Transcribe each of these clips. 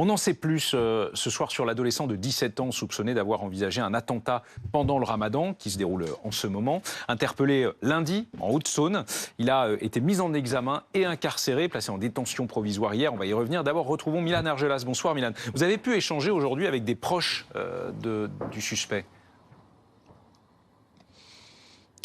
On en sait plus ce soir sur l'adolescent de 17 ans soupçonné d'avoir envisagé un attentat pendant le Ramadan qui se déroule en ce moment. Interpellé lundi en Haute-Saône, il a été mis en examen et incarcéré, placé en détention provisoire hier. On va y revenir. D'abord, retrouvons Milan Argelas. Bonsoir Milan. Vous avez pu échanger aujourd'hui avec des proches du suspect.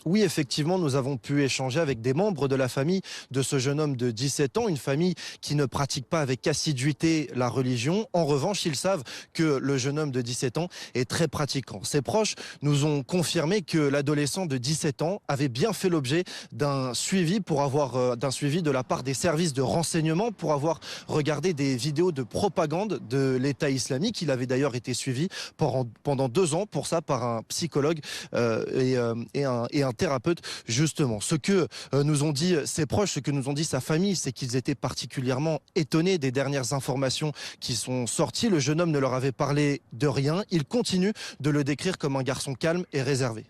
Oui, effectivement, nous avons pu échanger avec des membres de la famille de ce jeune homme de 17 ans, une famille qui ne pratique pas avec assiduité la religion. En revanche, ils savent que le jeune homme de 17 ans est très pratiquant. Ses proches nous ont confirmé que l'adolescent de 17 ans avait bien fait l'objet d'un suivi de la part des services de renseignement pour avoir regardé des vidéos de propagande de l'État islamique. Il avait d'ailleurs été suivi pendant 2 ans pour ça par un psychologue et un thérapeute, justement. Ce que nous ont dit ses proches, ce que nous ont dit sa famille, c'est qu'ils étaient particulièrement étonnés des dernières informations qui sont sorties. Le jeune homme ne leur avait parlé de rien. Il continue de le décrire comme un garçon calme et réservé.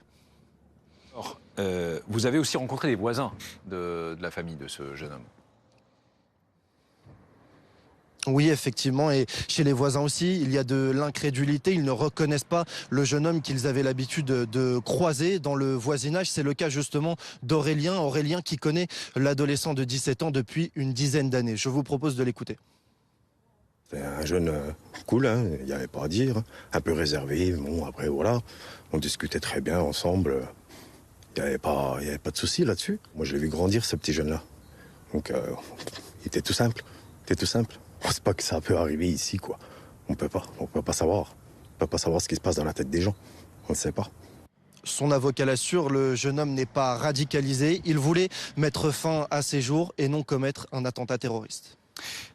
Alors, vous avez aussi rencontré les voisins de la famille de ce jeune homme. Oui, effectivement, et chez les voisins aussi, il y a de l'incrédulité. Ils ne reconnaissent pas le jeune homme qu'ils avaient l'habitude de croiser dans le voisinage. C'est le cas justement d'Aurélien. Aurélien qui connaît l'adolescent de 17 ans depuis une dizaine d'années. Je vous propose de l'écouter. C'est un jeune cool, hein, il n'y avait pas à dire, un peu réservé. Bon, après, voilà, on discutait très bien ensemble. Il n'y avait pas de souci là-dessus. Moi, je l'ai vu grandir, ce petit jeune-là. Donc, il était tout simple. On ne sait pas que ça peut arriver ici, quoi. On peut pas savoir. On peut pas savoir ce qui se passe dans la tête des gens. On ne sait pas. Son avocat l'assure, le jeune homme n'est pas radicalisé. Il voulait mettre fin à ses jours et non commettre un attentat terroriste.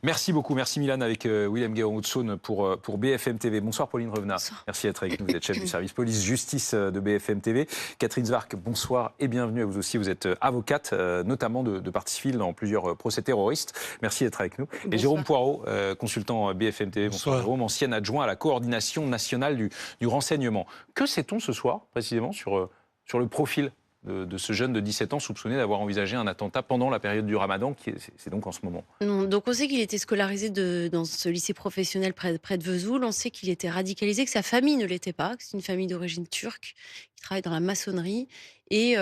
Merci beaucoup, merci Milan avec William Guéant Haute-Saône pour BFM TV. Bonsoir Pauline Revenat. Bonsoir. Merci d'être avec nous, vous êtes chef du service police-justice de BFM TV. Catherine Zwark, bonsoir et bienvenue à vous aussi. Vous êtes avocate, notamment de partie civile dans plusieurs procès terroristes. Merci d'être avec nous. Bonsoir. Et Jérôme Poirot, consultant BFM TV. Bonsoir Jérôme, ancien adjoint à la coordination nationale du renseignement. Que sait-on ce soir précisément sur le profil de ce jeune de 17 ans soupçonné d'avoir envisagé un attentat pendant la période du Ramadan, c'est donc en ce moment? Non, donc on sait qu'il était scolarisé dans ce lycée professionnel près de Vesoul. On sait qu'il était radicalisé, que sa famille ne l'était pas, que c'est une famille d'origine turque, qui travaille dans la maçonnerie, et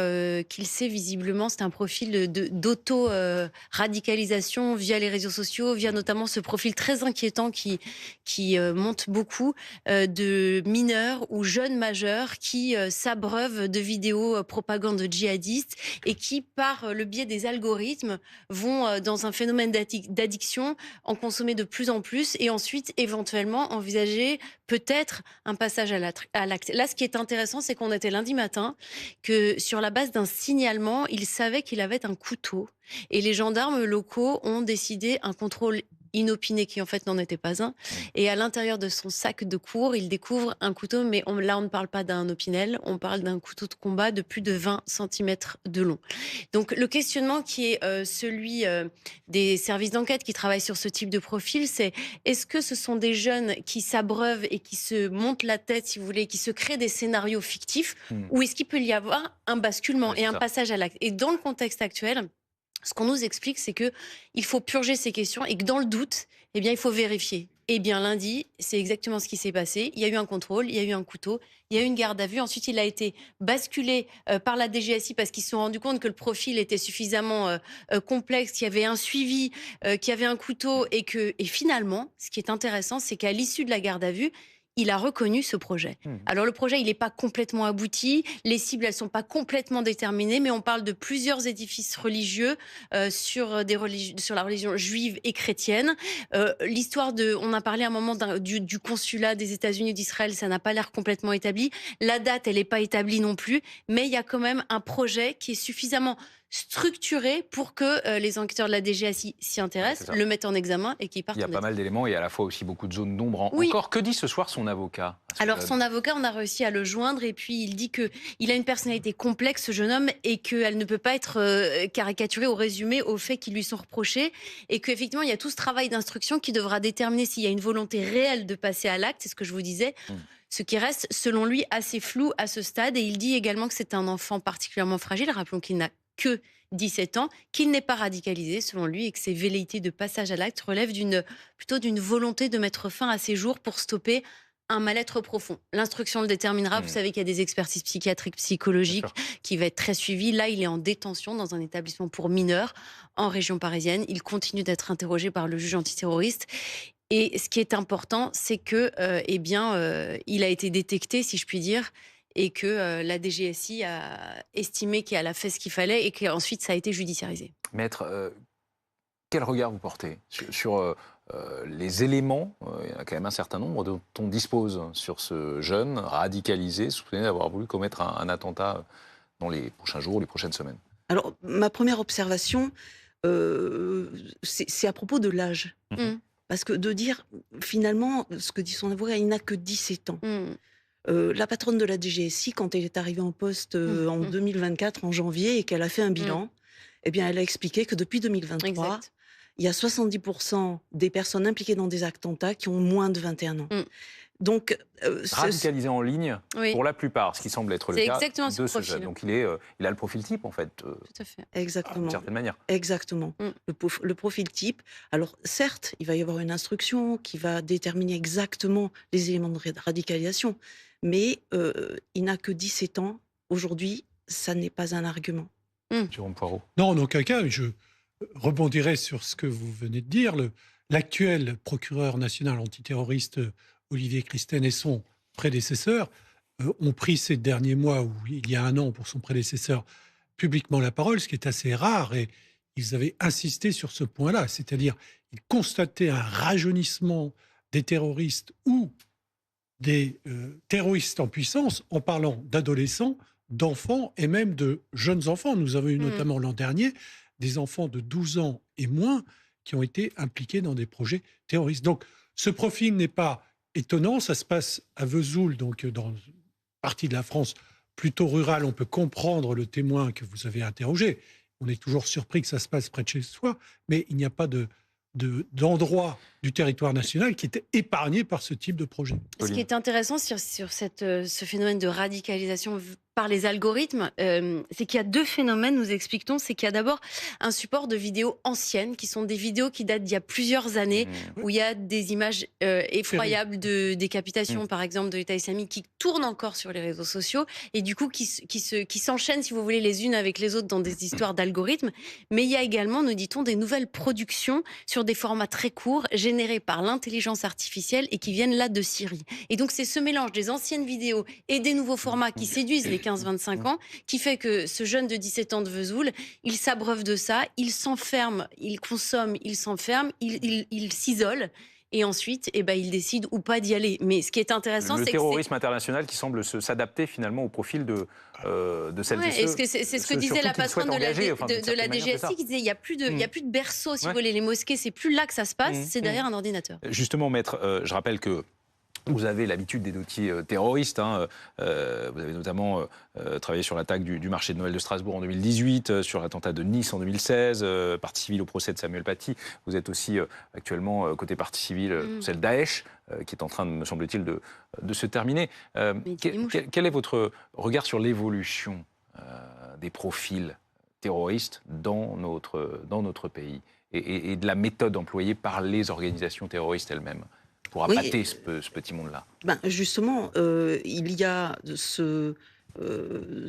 qu'il sait visiblement, c'est un profil d'auto-radicalisation via les réseaux sociaux, via notamment ce profil très inquiétant qui monte beaucoup de mineurs ou jeunes majeurs qui s'abreuvent de vidéos propagande djihadistes et qui, par le biais des algorithmes, vont dans un phénomène d'addiction, en consommer de plus en plus et ensuite éventuellement envisager peut-être un passage à l'acte. Là, ce qui est intéressant, c'est qu'on était lundi matin, que sur la base d'un signalement, il savait qu'il avait un couteau. Et les gendarmes locaux ont décidé un contrôle inopiné qui en fait n'en était pas un. Et à l'intérieur de son sac de cours, il découvre un couteau, mais là on ne parle pas d'un opinel, on parle d'un couteau de combat de plus de 20 cm de long. Donc le questionnement qui est celui des services d'enquête qui travaillent sur ce type de profil, c'est est-ce que ce sont des jeunes qui s'abreuvent et qui se montent la tête, si vous voulez, qui se créent des scénarios fictifs, ou est-ce qu'il peut y avoir un basculement et un passage à l'acte? Et dans le contexte actuel, ce qu'on nous explique, c'est qu'il faut purger ces questions et que dans le doute, eh bien, il faut vérifier. Eh bien, lundi, c'est exactement ce qui s'est passé. Il y a eu un contrôle, il y a eu un couteau, il y a eu une garde à vue. Ensuite, il a été basculé par la DGSI parce qu'ils se sont rendus compte que le profil était suffisamment complexe, qu'il y avait un suivi, qu'il y avait un couteau et finalement, ce qui est intéressant, c'est qu'à l'issue de la garde à vue, il a reconnu ce projet. Alors le projet, il n'est pas complètement abouti, les cibles, elles ne sont pas complètement déterminées, mais on parle de plusieurs édifices religieux sur la religion juive et chrétienne. L'histoire on a parlé à un moment du consulat des États-Unis d'Israël, ça n'a pas l'air complètement établi. La date, elle n'est pas établie non plus, mais il y a quand même un projet qui est suffisamment structuré pour que les enquêteurs de la DGSI s'y intéressent, le mettent en examen et qu'ils partent. Il y a pas mal d'éléments et à la fois aussi beaucoup de zones d'ombre Oui. encore. Que dit ce soir son avocat? Alors son avocat, on a réussi à le joindre et puis il dit qu'il a une personnalité complexe, ce jeune homme, et qu'elle ne peut pas être caricaturée ou résumée aux faits qui lui sont reprochés et qu'effectivement il y a tout ce travail d'instruction qui devra déterminer s'il y a une volonté réelle de passer à l'acte, c'est ce que je vous disais. Ce qui reste, selon lui, assez flou à ce stade. Et il dit également que c'est un enfant particulièrement fragile. Rappelons qu'il n'a que 17 ans, qu'il n'est pas radicalisé selon lui et que ses velléités de passage à l'acte relèvent plutôt d'une volonté de mettre fin à ses jours pour stopper un mal-être profond. L'instruction le déterminera. Vous savez qu'il y a des expertises psychiatriques, psychologiques qui va être très suivies. Là, il est en détention dans un établissement pour mineurs en région parisienne. Il continue d'être interrogé par le juge antiterroriste. Et ce qui est important, c'est que, il a été détecté, si je puis dire, et que la DGSI a estimé qu'elle a fait ce qu'il fallait et qu'ensuite ça a été judiciarisé. Maître, quel regard vous portez sur les éléments, il y en a quand même un certain nombre dont on dispose sur ce jeune radicalisé, soupçonné d'avoir voulu commettre un attentat dans les prochains jours, les prochaines semaines? Alors, ma première observation, c'est à propos de l'âge. Parce que de dire, finalement, ce que dit son avocat, il n'a que 17 ans. La patronne de la DGSI, quand elle est arrivée en poste en 2024, en janvier, et qu'elle a fait un bilan, eh bien, elle a expliqué que depuis 2023, Exact. il y a 70% des personnes impliquées dans des attentats qui ont moins de 21 ans. Donc, Radicalisé en ligne, Oui. pour la plupart, ce qui semble être le C'est cas exactement ce de ce profil. jeune. Donc il a le profil type, en fait, Tout à fait. exactement. d'une certaine manière. Exactement. Le profil type. Alors, certes, il va y avoir une instruction qui va déterminer exactement les éléments de radicalisation, mais il n'a que 17 ans. Aujourd'hui, ça n'est pas un argument. Jérôme Poirot. Non, en aucun cas. Je rebondirai sur ce que vous venez de dire. L'actuel procureur national antiterroriste, Olivier Christen, et son prédécesseur ont pris ces derniers mois, ou il y a un an pour son prédécesseur, publiquement la parole, ce qui est assez rare, et ils avaient insisté sur ce point-là, c'est-à-dire ils constataient un rajeunissement des terroristes ou des terroristes en puissance en parlant d'adolescents, d'enfants et même de jeunes enfants. Nous avons eu notamment l'an dernier des enfants de 12 ans et moins qui ont été impliqués dans des projets terroristes. Donc ce profil n'est pas étonnant, ça se passe à Vesoul, donc dans une partie de la France plutôt rurale. On peut comprendre le témoin que vous avez interrogé. On est toujours surpris que ça se passe près de chez soi, mais il n'y a pas d'endroit du territoire national qui était épargné par ce type de projet. Ce qui est intéressant sur ce phénomène de radicalisation par les algorithmes, c'est qu'il y a deux phénomènes, nous expliquons. C'est qu'il y a d'abord un support de vidéos anciennes, qui sont des vidéos qui datent d'il y a plusieurs années, où il y a des images effroyables de décapitation, par exemple, de l'État islamique, qui tournent encore sur les réseaux sociaux, et du coup qui s'enchaînent, si vous voulez, les unes avec les autres dans des histoires d'algorithmes. Mais il y a également, nous dit-on, des nouvelles productions sur des formats très courts, générés par l'intelligence artificielle et qui viennent là de Syrie. Et donc c'est ce mélange des anciennes vidéos et des nouveaux formats qui séduisent les 15-25 ans, qui fait que ce jeune de 17 ans de Vesoul, il s'abreuve de ça, il s'enferme, il consomme, il s'enferme, il s'isole. Et ensuite, il décide ou pas d'y aller. Mais ce qui est intéressant, c'est que le terrorisme international qui semble s'adapter finalement au profil de celles et ceux. C'est ce que disait la patronne de la DGSI, qui disait il n'y a plus de berceau, si vous voulez. Les mosquées, c'est plus là que ça se passe, c'est derrière un ordinateur. Justement, maître, je rappelle que vous avez l'habitude des dossiers terroristes. Vous avez notamment travaillé sur l'attaque du marché de Noël de Strasbourg en 2018, sur l'attentat de Nice en 2016, partie civile au procès de Samuel Paty. Vous êtes aussi actuellement côté partie civile, celle Daesh, qui est en train, me semble-t-il, de se terminer. Quel est votre regard sur l'évolution des profils terroristes dans notre pays et de la méthode employée par les organisations terroristes elles-mêmes pour appâter ce petit monde-là? Justement, il y a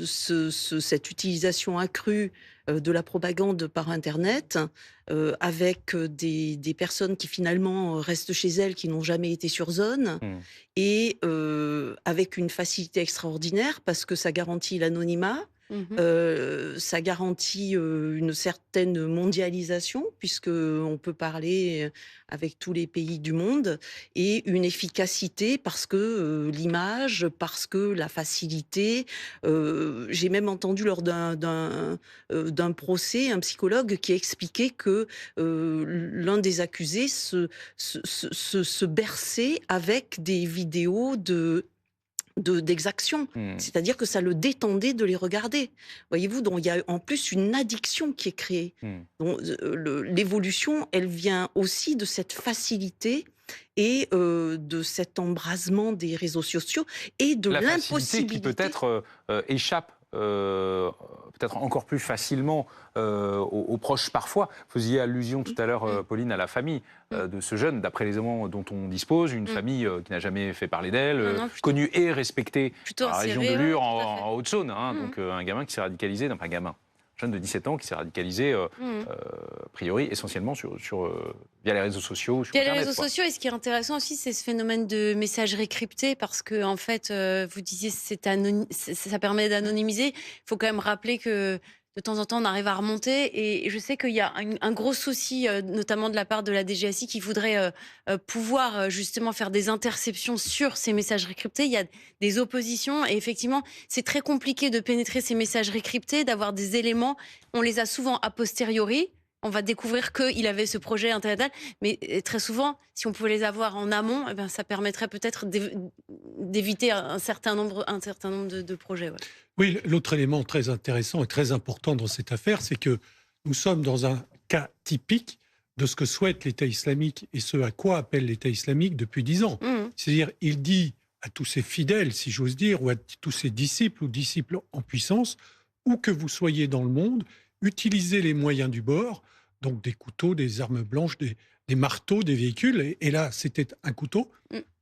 cette utilisation accrue de la propagande par Internet, avec des personnes qui finalement restent chez elles, qui n'ont jamais été sur zone, et avec une facilité extraordinaire, parce que ça garantit l'anonymat. Ça garantit une certaine mondialisation, puisqu'on peut parler avec tous les pays du monde, et une efficacité parce que l'image, parce que la facilité. J'ai même entendu lors d'un procès un psychologue qui expliquait que l'un des accusés se berçait avec des vidéos d'exaction, c'est-à-dire que ça le détendait de les regarder. Voyez-vous, donc il y a en plus une addiction qui est créée. Donc l'évolution, elle vient aussi de cette facilité et de cet embrasement des réseaux sociaux et de l'impossibilité qui peut-être échappe peut-être encore plus facilement aux proches parfois. Vous faisiez allusion tout à l'heure, Pauline, à la famille de ce jeune, d'après les éléments dont on dispose, une famille qui n'a jamais fait parler d'elle, connue et respectée dans la région de Lure, en Haute-Saône. Donc un gamin qui s'est radicalisé, non pas un gamin, jeune de 17 ans qui s'est radicalisé, a priori, essentiellement via les réseaux sociaux. Via les réseaux sociaux, et ce qui est intéressant aussi, c'est ce phénomène de messagerie cryptée, parce que, en fait, vous disiez ça permet d'anonymiser. Il faut quand même rappeler que de temps en temps, on arrive à remonter. Et je sais qu'il y a un gros souci, notamment de la part de la DGSI, qui voudrait pouvoir justement faire des interceptions sur ces messageries cryptées. Il y a des oppositions et effectivement, c'est très compliqué de pénétrer ces messageries cryptées, d'avoir des éléments. On les a souvent a posteriori. On va découvrir qu'il avait ce projet internet, mais très souvent, si on pouvait les avoir en amont, eh bien, ça permettrait peut-être d'éviter un certain nombre de projets. Ouais. Oui, l'autre élément très intéressant et très important dans cette affaire, c'est que nous sommes dans un cas typique de ce que souhaite l'État islamique et ce à quoi appelle l'État islamique depuis 10 ans. C'est-à-dire, il dit à tous ses fidèles, si j'ose dire, ou à tous ses disciples ou disciples en puissance, où que vous soyez dans le monde, utilisez les moyens du bord, donc des couteaux, des armes blanches, des marteaux, des véhicules. Et là, c'était un couteau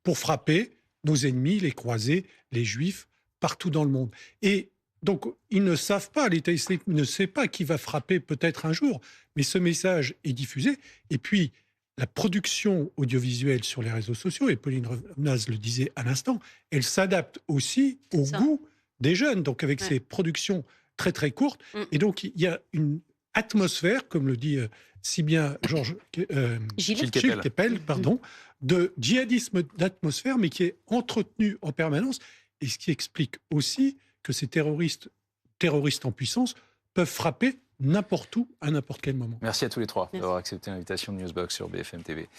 pour frapper nos ennemis, les croisés, les juifs, partout dans le monde. Et donc, ils ne savent pas, l'État islamique ne sait pas qui va frapper peut-être un jour, mais ce message est diffusé. Et puis, la production audiovisuelle sur les réseaux sociaux, et Pauline Revenaz le disait à l'instant, elle s'adapte aussi au goût des jeunes, donc avec ces productions très très courtes. Et donc, il y a une atmosphère, comme le dit si bien Gilles Kepel, de djihadisme d'atmosphère, mais qui est entretenu en permanence, et ce qui explique aussi que ces terroristes en puissance peuvent frapper n'importe où, à n'importe quel moment. Merci à tous les trois d'avoir accepté l'invitation de Newsbox sur BFM TV.